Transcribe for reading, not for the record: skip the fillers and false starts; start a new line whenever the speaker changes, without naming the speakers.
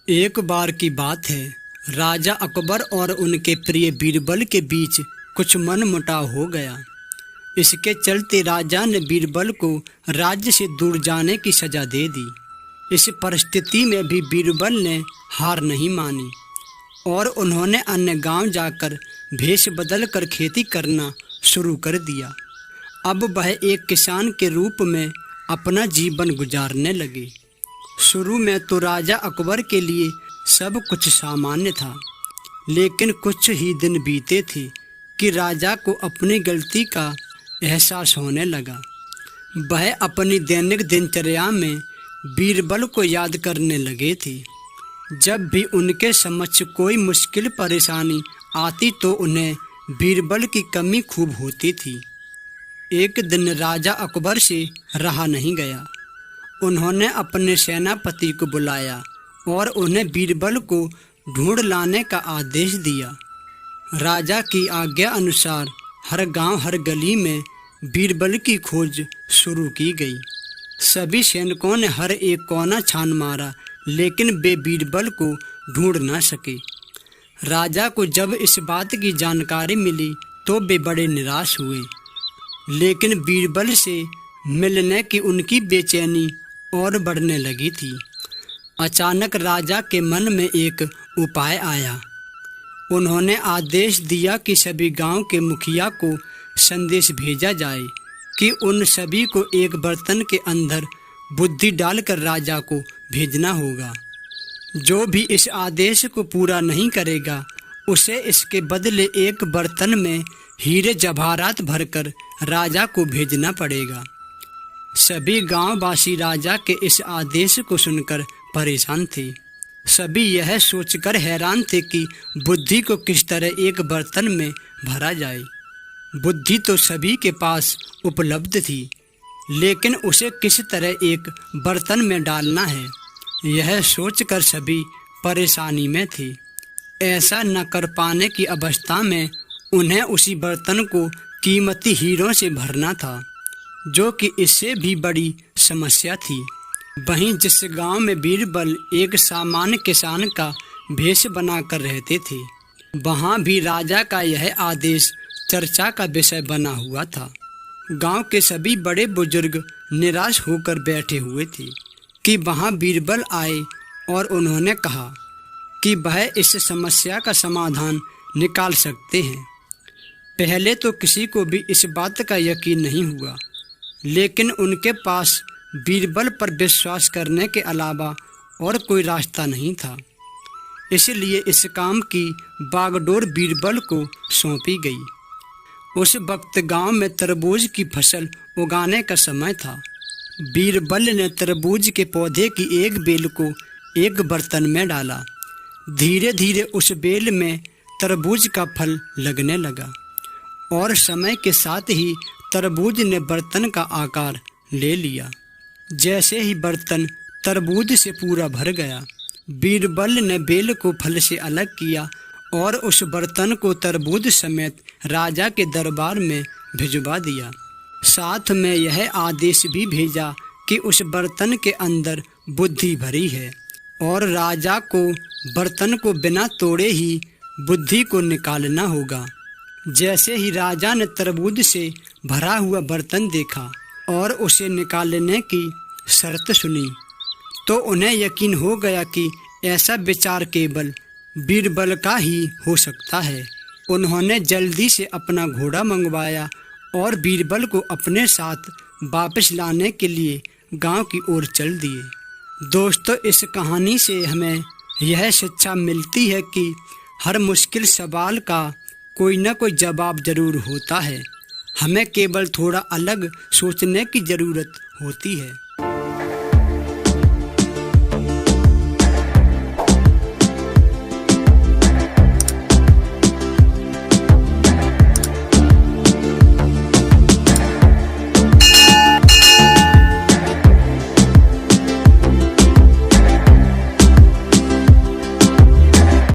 एक बार की बात है, राजा अकबर और उनके प्रिय बीरबल के बीच कुछ मनमुटाव हो गया। इसके चलते राजा ने बीरबल को राज्य से दूर जाने की सजा दे दी। इस परिस्थिति में भी बीरबल ने हार नहीं मानी और उन्होंने अन्य गांव जाकर भेष बदल कर खेती करना शुरू कर दिया। अब वह एक किसान के रूप में अपना जीवन गुजारने लगे। शुरू में तो राजा अकबर के लिए सब कुछ सामान्य था, लेकिन कुछ ही दिन बीते थे कि राजा को अपनी गलती का एहसास होने लगा। वह अपनी दैनिक दिनचर्या में बीरबल को याद करने लगे थे। जब भी उनके समक्ष कोई मुश्किल परेशानी आती तो उन्हें बीरबल की कमी खूब होती थी। एक दिन राजा अकबर से रहा नहीं गया। उन्होंने अपने सेनापति को बुलाया और उन्हें बीरबल को ढूंढ लाने का आदेश दिया। राजा की आज्ञा अनुसार हर गांव हर गली में बीरबल की खोज शुरू की गई। सभी सैनिकों ने हर एक कोना छान मारा, लेकिन वे बीरबल को ढूंढ न सके। राजा को जब इस बात की जानकारी मिली तो वे बड़े निराश हुए, लेकिन बीरबल से मिलने की उनकी बेचैनी और बढ़ने लगी थी। अचानक राजा के मन में एक उपाय आया। उन्होंने आदेश दिया कि सभी गांव के मुखिया को संदेश भेजा जाए कि उन सभी को एक बर्तन के अंदर बुद्धि डालकर राजा को भेजना होगा। जो भी इस आदेश को पूरा नहीं करेगा उसे इसके बदले एक बर्तन में हीरे जवाहरात भरकर राजा को भेजना पड़ेगा। सभी गांववासी राजा के इस आदेश को सुनकर परेशान थे। सभी यह सोचकर हैरान थे कि बुद्धि को किस तरह एक बर्तन में भरा जाए। बुद्धि तो सभी के पास उपलब्ध थी, लेकिन उसे किस तरह एक बर्तन में डालना है, यह सोचकर सभी परेशानी में थे। ऐसा न कर पाने की अवस्था में उन्हें उसी बर्तन को कीमती हीरों से भरना था, जो कि इससे भी बड़ी समस्या थी। वहीं जिस गांव में बीरबल एक सामान्य किसान का भेष बनाकर रहते थे, वहां भी राजा का यह आदेश चर्चा का विषय बना हुआ था। गांव के सभी बड़े बुजुर्ग निराश होकर बैठे हुए थे कि वहां बीरबल आए और उन्होंने कहा कि वह इस समस्या का समाधान निकाल सकते हैं। पहले तो किसी को भी इस बात का यकीन नहीं हुआ, लेकिन उनके पास बीरबल पर विश्वास करने के अलावा और कोई रास्ता नहीं था। इसलिए इस काम की बागडोर बीरबल को सौंपी गई। उस वक्त गांव में तरबूज की फसल उगाने का समय था। बीरबल ने तरबूज के पौधे की एक बेल को एक बर्तन में डाला। धीरे धीरे उस बेल में तरबूज का फल लगने लगा और समय के साथ ही तरबूज ने बर्तन का आकार ले लिया। जैसे ही बर्तन तरबूज से पूरा भर गया, बीरबल ने बेल को फल से अलग किया और उस बर्तन को तरबूज समेत राजा के दरबार में भिजवा दिया। साथ में यह आदेश भी भेजा कि उस बर्तन के अंदर बुद्धि भरी है और राजा को बर्तन को बिना तोड़े ही बुद्धि को निकालना होगा। जैसे ही राजा ने तरबूज से भरा हुआ बर्तन देखा और उसे निकालने की शर्त सुनी, तो उन्हें यकीन हो गया कि ऐसा विचार केवल बीरबल का ही हो सकता है। उन्होंने जल्दी से अपना घोड़ा मंगवाया और बीरबल को अपने साथ वापस लाने के लिए गांव की ओर चल दिए। दोस्तों, इस कहानी से हमें यह शिक्षा मिलती है कि हर मुश्किल सवाल का कोई न कोई जवाब जरूर होता है। हमें केवल थोड़ा अलग सोचने की ज़रूरत होती है।